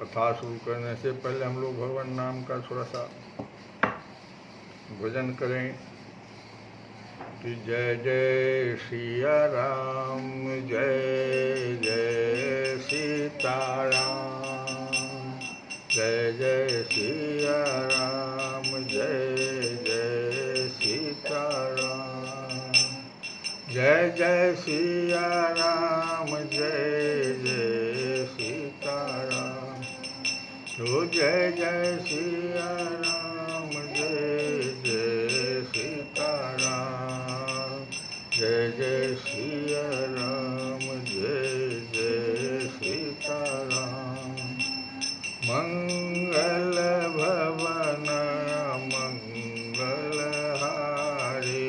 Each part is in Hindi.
कथा शुरू करने से पहले हम लोग भगवान नाम का थोड़ा सा भजन करें कि जय जय सिया राम, जय जय सीताराम, जय जय सिया राम, जय जय सीताराम, जय जय सिया राम, जय जय सीताराम, तो जय जय सिया राम, जय जय सीताराम, जय जय सिया राम, जय जय सीताराम। मंगल भवन मंगल हारी,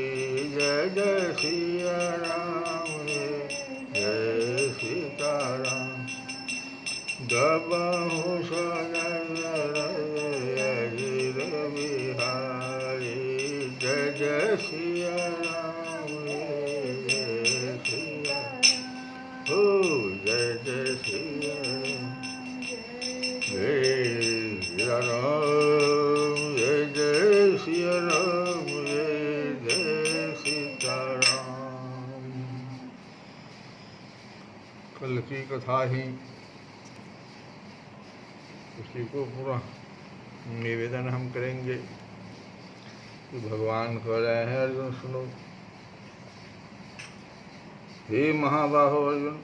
जय जय सिया राम, जय सीताराम। दबहु सजन अजिर बिहारी, जय जय सिया राम, जय सिया, हो जय जय सिया राम, जय सिया राम, जय जय सिया राम, जय जय सीताराम। कल की कथा ही उसी को पूरा निवेदन हम करेंगे कि भगवान कह रहे हैं, अर्जुन सुनो, हे महाबाहो अर्जुन,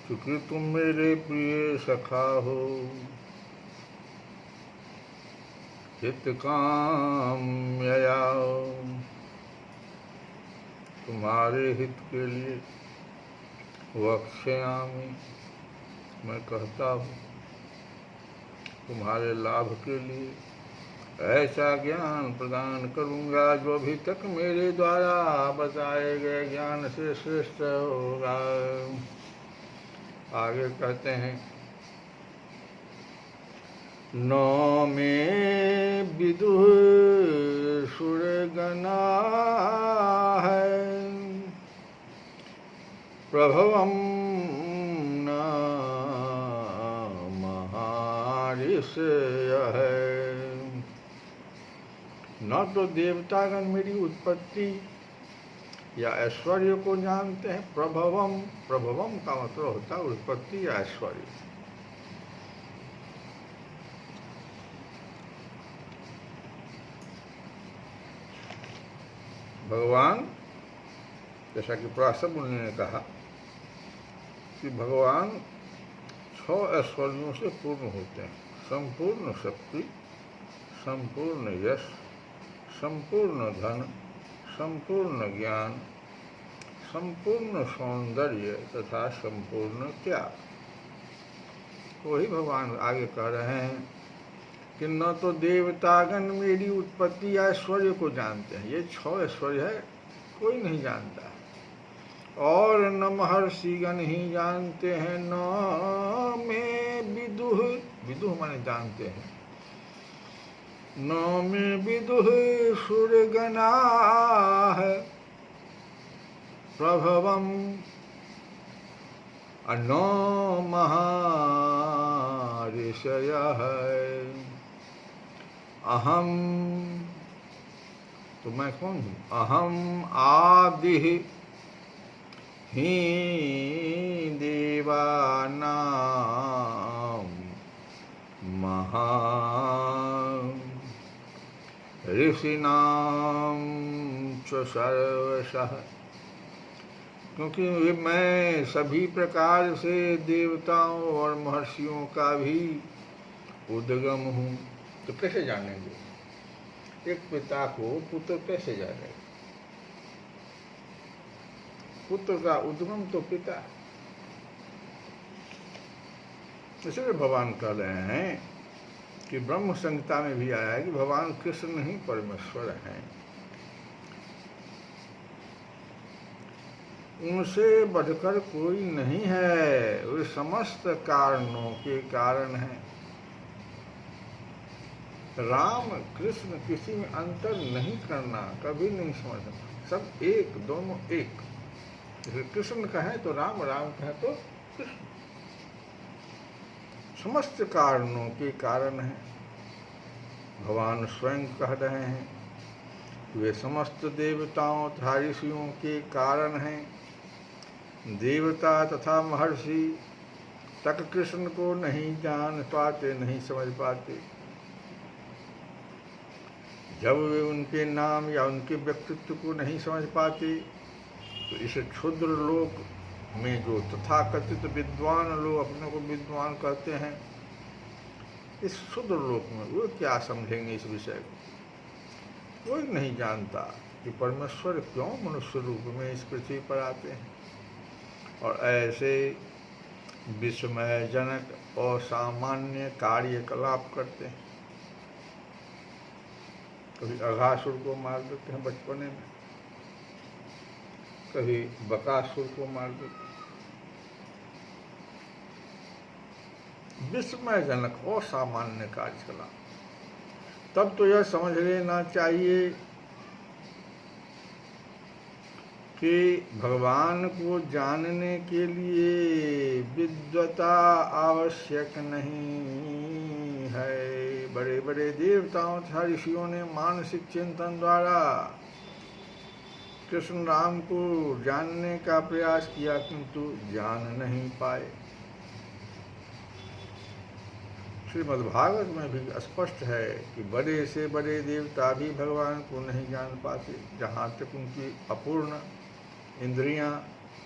चूंकि तुम मेरे प्रिय सखा हो, हित कामया, तुम्हारे हित के लिए वक्ष्यामि, मैं कहता हूँ, तुम्हारे लाभ के लिए ऐसा ज्ञान प्रदान करूँगा जो अभी तक मेरे द्वारा बताए गए ज्ञान से श्रेष्ठ होगा। आगे कहते हैं, नौ में विदुः सुरगणा है, प्रभवम् ऋषय है। न तो देवतागण मेरी उत्पत्ति या ऐश्वर्य को जानते हैं। प्रभवम, प्रभवम का मतलब होता है उत्पत्ति या ऐश्वर्य। भगवान, जैसा कि पराशर मुनि ने कहा कि भगवान 6 ऐश्वर्यों से पूर्ण होते हैं। संपूर्ण शक्ति, संपूर्ण यश, संपूर्ण धन, संपूर्ण ज्ञान, संपूर्ण सौंदर्य तथा संपूर्ण त्याग। वही भगवान आगे कह रहे हैं कि न तो देवतागण मेरी उत्पत्ति या ऐश्वर्य को जानते हैं, ये 6 ऐश्वर्य है, कोई नहीं जानता, और न महर्षिगण ही जानते हैं, न में विदुः, विदुः माने जानते हैं, न में विदुः सुरगणा है, प्रभवम न महर्षय है। अहम, तो मैं कौन हूँ? अहम आदि ही देवानां महान् ऋषीणां च सर्वशः, क्योंकि मैं सभी प्रकार से देवताओं और महर्षियों का भी उद्गम हूँ। तो कैसे जानेंगे? एक पिता को पुत्र कैसे जानेगा? पुत्र का उद्गम तो पिता। इसलिए भगवान कह रहे हैं कि ब्रह्म संहिता में भी आया है कि भगवान कृष्ण ही परमेश्वर हैं, उनसे बढ़कर कोई नहीं है, वे समस्त कारणों के कारण हैं। राम कृष्ण किसी में अंतर नहीं करना, कभी नहीं समझना, सब एक, दोनों एक। कृष्ण कहे तो राम, राम कहे तो कृष्ण, समस्त कारणों के कारण है। भगवान स्वयं कह रहे हैं, वे समस्त देवताओं तथा ऋषियों के कारण हैं। देवता तथा महर्षि तक कृष्ण को नहीं जान पाते, नहीं समझ पाते। जब वे उनके नाम या उनके व्यक्तित्व को नहीं समझ पाते, तो इस क्षुद्र लोक में जो तथाकथित विद्वान लोग अपने को विद्वान कहते हैं, इस क्षुद्र लोक में वो क्या समझेंगे इस विषय को? कोई नहीं जानता। कि परमेश्वर क्यों मनुष्य रूप में इस पृथ्वी पर आते हैं और ऐसे विस्मयजनक और सामान्य कार्यकलाप करते हैं। कभी अघासुर को मार देते हैं बचपने में, कभी बकासुर को मार देते हैं। विस्मयजनक और सामान्य कार्यकलाप। तब तो यह समझ लेना चाहिए कि भगवान को जानने के लिए विद्वता आवश्यक नहीं है। बड़े बड़े देवताओं तथा ऋषियों ने मानसिक चिंतन द्वारा कृष्ण राम को जानने का प्रयास किया, किंतु जान नहीं पाए। श्रीमद्भागवत में भी स्पष्ट है कि बड़े से बड़े देवता भी भगवान को नहीं जान पाते। जहाँ तक उनकी अपूर्ण इंद्रियां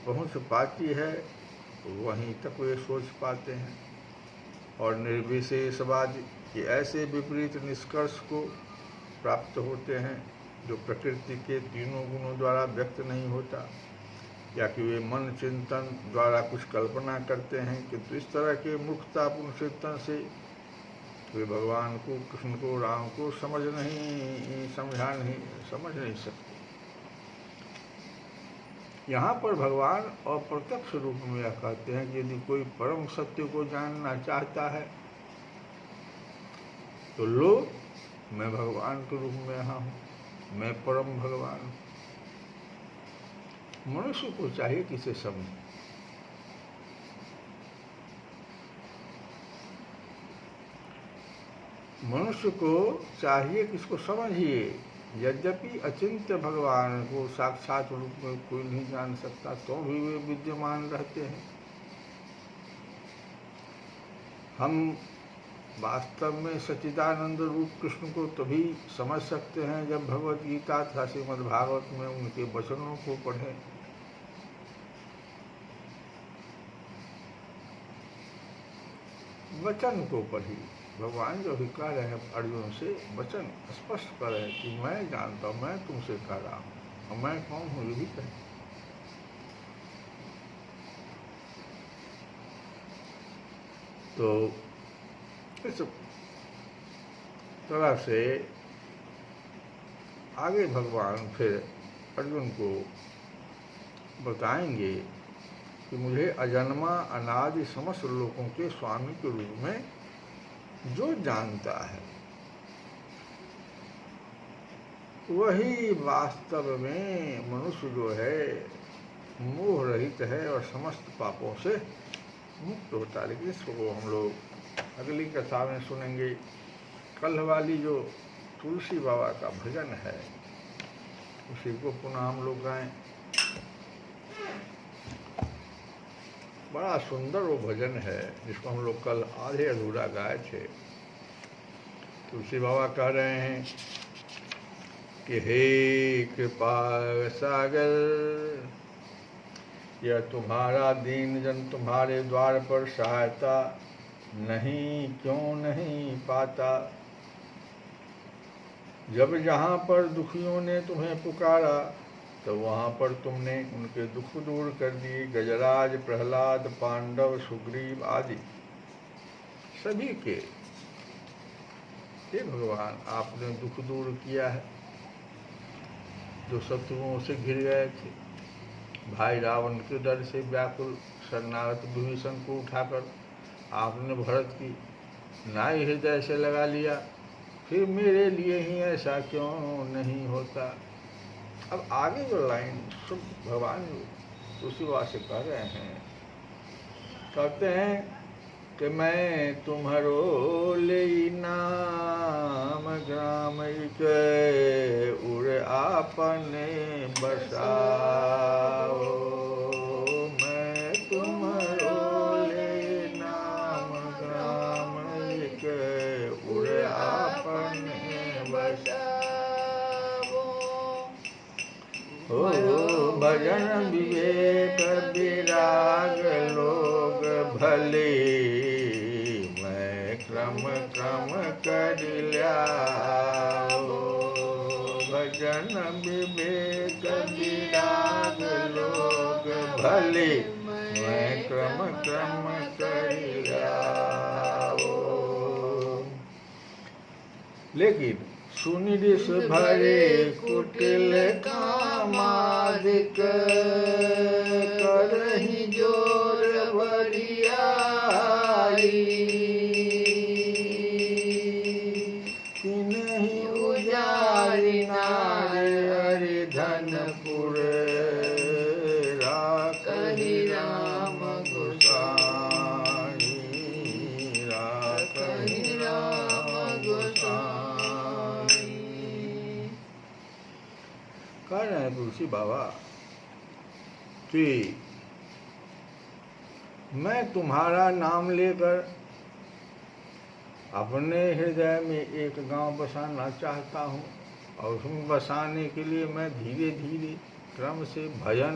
पहुँच पाती है वहीं तक वे सोच पाते हैं और निर्विशेषवादी के ऐसे विपरीत निष्कर्ष को प्राप्त होते हैं जो प्रकृति के तीनों गुणों द्वारा व्यक्त नहीं होता, या कि वे मन चिंतन द्वारा कुछ कल्पना करते हैं, किंतु इस तरह के मुक्तापूर्ण चिंतन से वे भगवान को, कृष्ण को, राम को समझ नहीं सकते। यहाँ पर भगवान अप्रत्यक्ष रूप में यह कहते हैं कि यदि कोई परम सत्य को जानना चाहता है तो लो, मैं भगवान के रूप में यहाँ हूँ, मैं परम भगवान हूँ। मनुष्य को चाहिए कि इसे समझे। मनुष्य को चाहिए कि इसको समझिए। यद्यपि अचिंत्य भगवान को साक्षात रूप में कोई नहीं जान सकता, तो भी वे विद्यमान रहते हैं। हम वास्तव में सच्चिदानंद रूप कृष्ण को तभी समझ सकते हैं जब भगवत गीता तथा श्रीमद्भागवत में उनके वचनों को पढ़ें। वचन को पढ़िए। भगवान जो भी कह रहे हैं अर्जुन से, वचन स्पष्ट कर रहे हैं कि मैं जानता हूँ, मैं तुमसे कह रहा हूँ, और मैं कौन हूँ ये भी कहें। तो इस तरह से आगे भगवान फिर अर्जुन को बताएंगे कि मुझे अजन्मा अनादि समस्त लोगों के स्वामी के रूप में जो जानता है वही वास्तव में मनुष्य जो है मोह रहित है और समस्त पापों से मुक्त होता है। लेकिन इसको हम लोग अगली कथा में सुनेंगे। कल वाली जो तुलसी बाबा का भजन है उसी को पुनः हम लोग गाएं। बड़ा सुंदर वो भजन है जिसको हम लोग कल आधे अधूरा गाए थे। तुलसी बाबा कह रहे हैं कि हे कृपा सागर, यह तुम्हारा दीन जन तुम्हारे द्वार पर सहायता नहीं क्यों नहीं पाता। जब जहाँ पर दुखियों ने तुम्हें पुकारा तो वहाँ पर तुमने उनके दुख दूर कर दिए। गजराज, प्रहलाद, पांडव, सुग्रीव आदि सभी के हे भगवान आपने दुख दूर किया है। जो शत्रुओं से घिर गए थे, भाई रावण के डर से व्याकुल शरणागत विभीषण को उठाकर आपने भरत की नाई हृदय से लगा लिया। फिर मेरे लिए ही ऐसा क्यों नहीं होता। अब आगे जो लाइन सब भगवान उसी बात से कह रहे हैं, कहते हैं कि मैं तुम्हारो ले नाम ग्राम के उड़ आपने बसाओ। मैं तुम्हारो ले नाम ग्राम के उड़ आपने बसाओ। हो भजन विवेक विराग लोग भले, मैं क्रम कर लिया। भजन विवेक भले मैं क्रम क्रम कर आओ। लेकिन सुनिरिस भरे कुटिल कामादिक करहि जोर बरियाई। तिन्हि उजारि नारि हरि धनपुर राखहि राम गोसाई। राखहि राम गोसाई। कह रहे हैं तुलसी बाबा कि मैं तुम्हारा नाम लेकर अपने हृदय में एक गांव बसाना चाहता हूँ, और उसमें बसाने के लिए मैं धीरे धीरे क्रम से भजन,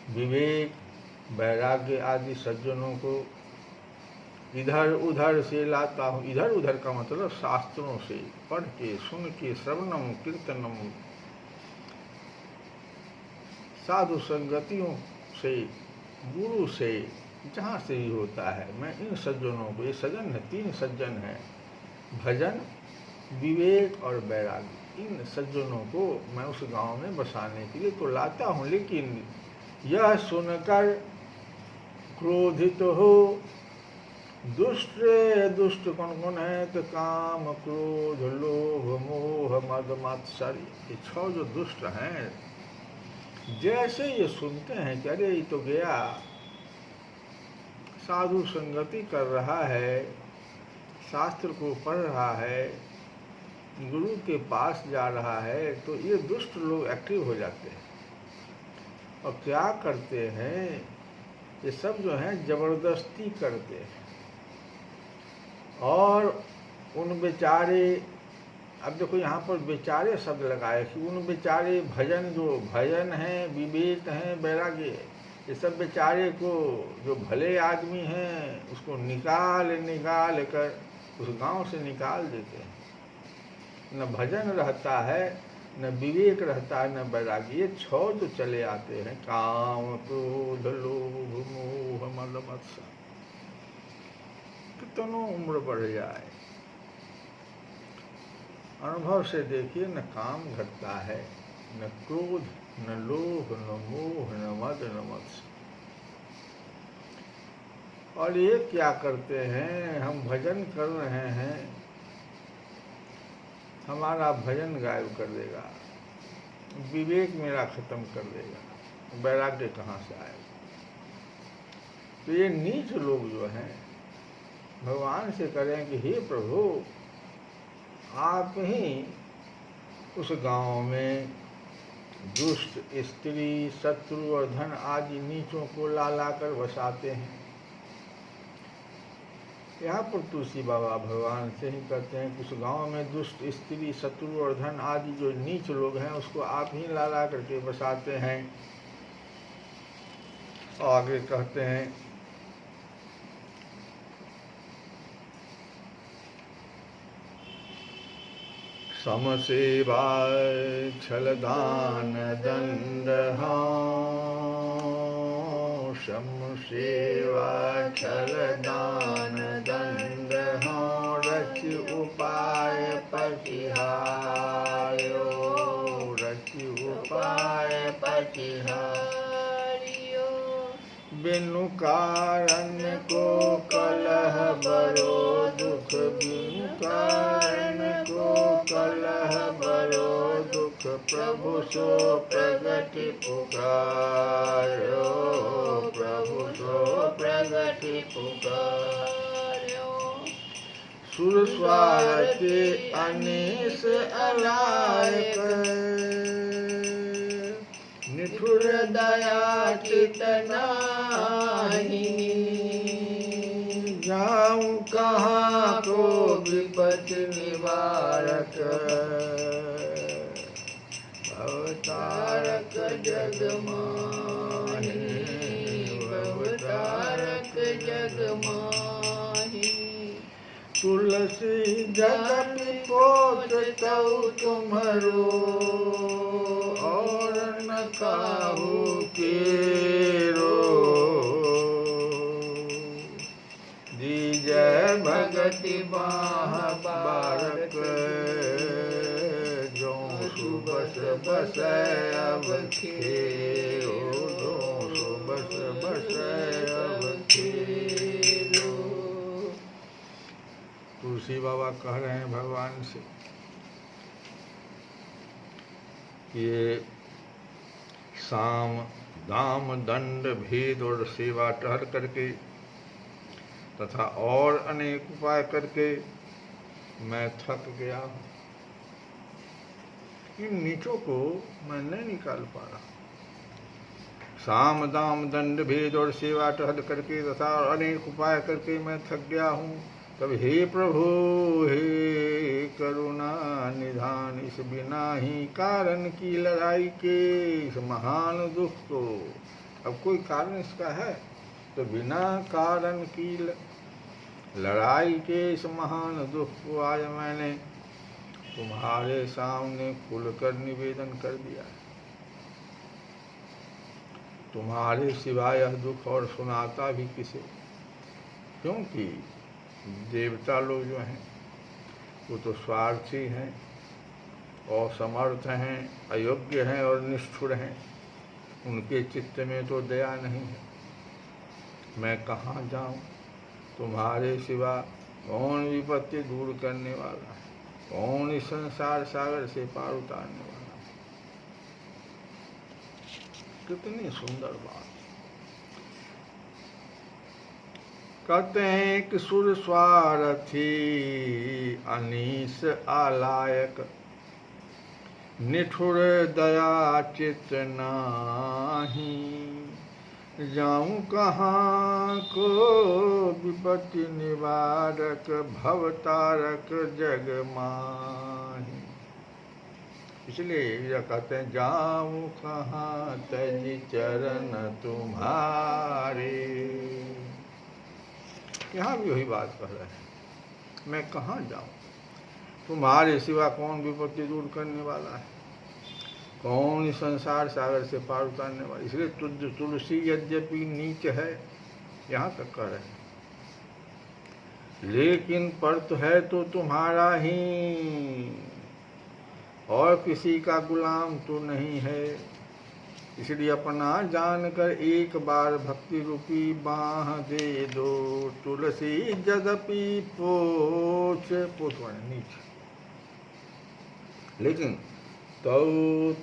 विवेक, वैराग्य आदि सज्जनों को इधर उधर से लाता हूँ। इधर उधर का मतलब शास्त्रों से पढ़ के, सुन के, श्रवणम कीर्तनम, साधु संगतियों से, गुरु से, जहाँ से ही होता है, मैं इन सज्जनों को, ये सज्जन है, 3 सज्जन हैं, भजन, विवेक और वैराग्य, इन सज्जनों को मैं उस गांव में बसाने के लिए तो लाता हूँ। लेकिन यह सुनकर क्रोधित हो, दुष्ट कौन कौन है? तो काम, क्रोध, लोभ, मोह, मद, मात्सर्य, ये 6 जो दुष्ट हैं, जैसे ये सुनते हैं कि अरे ये तो गया, साधु संगति कर रहा है, शास्त्र को पढ़ रहा है, गुरु के पास जा रहा है, तो ये दुष्ट लोग एक्टिव हो जाते हैं और क्या करते हैं, ये सब जो हैं जबरदस्ती करते हैं। और उन बेचारे, अब देखो यहाँ पर बेचारे शब्द लगाए कि उन बेचारे भजन, जो भजन हैं, विवेक हैं, वैराग्य, ये सब बेचारे को, जो भले आदमी हैं, उसको निकाल कर उस गांव से निकाल देते हैं। न भजन रहता है, न विवेक रहता है, न वैराग्य। ये 6 जो चले आते हैं, काम, क्रोध, लोभ, मोह, मद, मत्सर, कितनों उम्र बढ़ जाए, अनुभव से देखिए, न काम घटता है, न क्रोध, न लोभ, न मोह, न मद, न मत्सर। और ये क्या करते हैं, हम भजन कर रहे हैं, हमारा भजन गायब कर देगा, विवेक मेरा खत्म कर देगा, वैराग्य कहाँ से आएगा? तो ये नीच लोग जो हैं, भगवान से करें कि हे प्रभु, आप ही उस गांव में दुष्ट, स्त्री, शत्रु और धन आदि नीचों को ला कर बसाते हैं। यहाँ पर तुलसी बाबा भगवान से ही कहते हैं कि उस गांव में दुष्ट, स्त्री, शत्रु और धन आदि जो नीच लोग हैं, उसको आप ही ला करके बसाते हैं। और आगे कहते हैं, समसेवा छलदान दंड समसेवा छलदान दंड रच उपाय पटिहायो, रच उपाय पटिहारियो। बिनु कारण को कलह बरो दुख, बिनु कारण को कलह बरो दुख, प्रभु सो प्रगति पुकारो, प्रभु सो प्रगति पुकारो। सुर स्वार्थे अनीस अलायक, निठुर दया चित नाही, जाऊं कहाँ को विपत्ति निवारक, भवतारक जग माही, भवतारक जग माही। तुलसी जगति पोत तऊ तुम्हारो, और न काहू के भगति बाह बारक जो सुबस बस अब खेरो, जो सुबस बस अब खेरो। तुलसी बाबा कह रहे हैं भगवान से ये साम दाम दंड भेद और सेवा टहल करके तथा और अनेक उपाय करके मैं थक गया हूँ। इन नीचों को मैं नहीं निकाल पा रहा। साम दाम दंड भेद और सेवा टहल करके तथा अनेक उपाय करके मैं थक गया हूँ। तब हे प्रभु हे करुणा निधान, इस बिना ही कारण की लड़ाई के इस महान दुख को, अब कोई कारण इसका है तो बिना कारण की लड़ाई के इस महान दुख को आज मैंने तुम्हारे सामने खुलकर निवेदन कर दिया। तुम्हारे सिवाय यह दुख और सुनाता भी किसे, क्योंकि देवता लोग जो हैं वो तो स्वार्थी हैं, असमर्थ हैं, अयोग्य हैं और निष्ठुर हैं। उनके चित्त में तो दया नहीं है। मैं कहाँ जाऊँ? तुम्हारे सिवा कौन विपत्ति दूर करने वाला है? कौन इस संसार सागर से पार उतारने वाला है? कितनी सुंदर बात। कहते हैं कि सुर स्वार्थी अनीस आलायक, निठुर दया चित नाही, जाऊं कहाँ को विपत्ति निवारक, भवतारक जग माही। इसलिए यह कहते हैं जाऊं कहाँ तज चरण तुम्हारे। यहाँ भी वही बात कह रहे हैं, मैं कहाँ जाऊँ? तुम्हारे सिवा कौन विपत्ति दूर करने वाला है? कौन इस संसार सागर से पार उतारने वाला? इसलिए तुलसी यद्यपि नीच है, यहाँ तक कह रहे हैं, लेकिन परत है तो तुम्हारा ही, और किसी का गुलाम तो नहीं है। इसलिए अपना जानकर एक बार भक्ति रूपी बाह दे दो, तुलसी यद्यपि पोछ नीच, लेकिन तो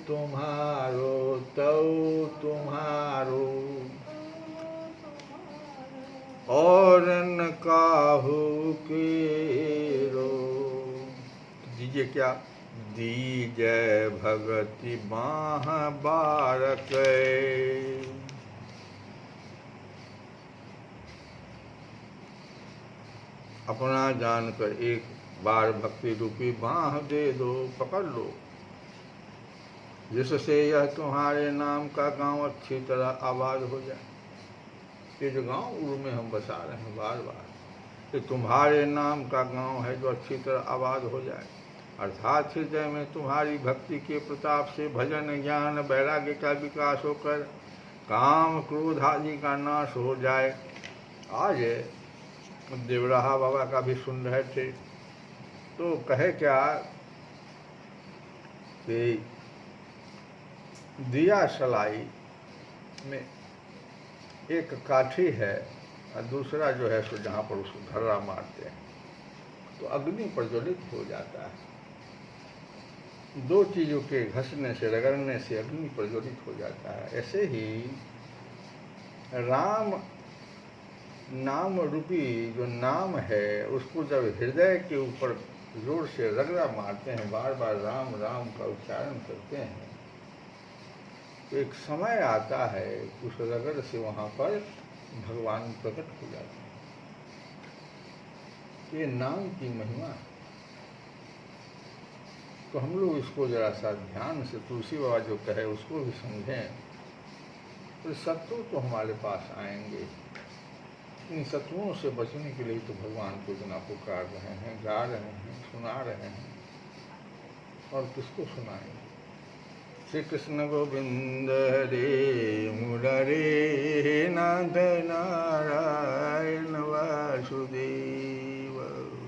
तुम्हारो और न काहू केरो। दीजिए क्या? दीजय भगति बाह बारक। अपना जानकर एक बार भक्ति रूपी बाह दे दो, पकड़ लो, जिससे यह तुम्हारे नाम का गांव अच्छी तरह आबाद हो जाए। ये जो गांव उर्व में हम बसा रहे हैं बार बार, ये तुम्हारे नाम का गांव है जो अच्छी तरह आबाद हो जाए। अर्थात हृदय में तुम्हारी भक्ति के प्रताप से भजन ज्ञान वैराग्य का विकास होकर काम क्रोध आदि का नाश हो जाए। आज देवराहा बाबा का भी सुन रहे थे तो कहे क्या कि दिया सलाई में एक काठी है और दूसरा जो है सो जहाँ पर उसको धर्रा मारते हैं तो अग्नि प्रज्वलित हो जाता है। दो चीज़ों के घसने से रगड़ने से अग्नि प्रज्वलित हो जाता है। ऐसे ही राम नाम रूपी जो नाम है उसको जब हृदय के ऊपर जोर से रगड़ा मारते हैं, बार बार राम राम का उच्चारण करते हैं, तो एक समय आता है उस रगड़ से वहाँ पर भगवान प्रकट हो जाते हैं। ये नाम की महिमा है। तो हम लोग इसको जरा सा ध्यान से तुलसी बाबा जो कहे उसको भी समझें, तो शत्रु तो हमारे पास आएंगे। इन शत्रुओं से बचने के लिए तो भगवान को इतना पुकार रहे हैं, गा रहे हैं, सुना रहे हैं, और किसको सुनाएंगे? श्री कृष्ण गोविंद हरे मुरारे नाथ नारायण वासुदेव।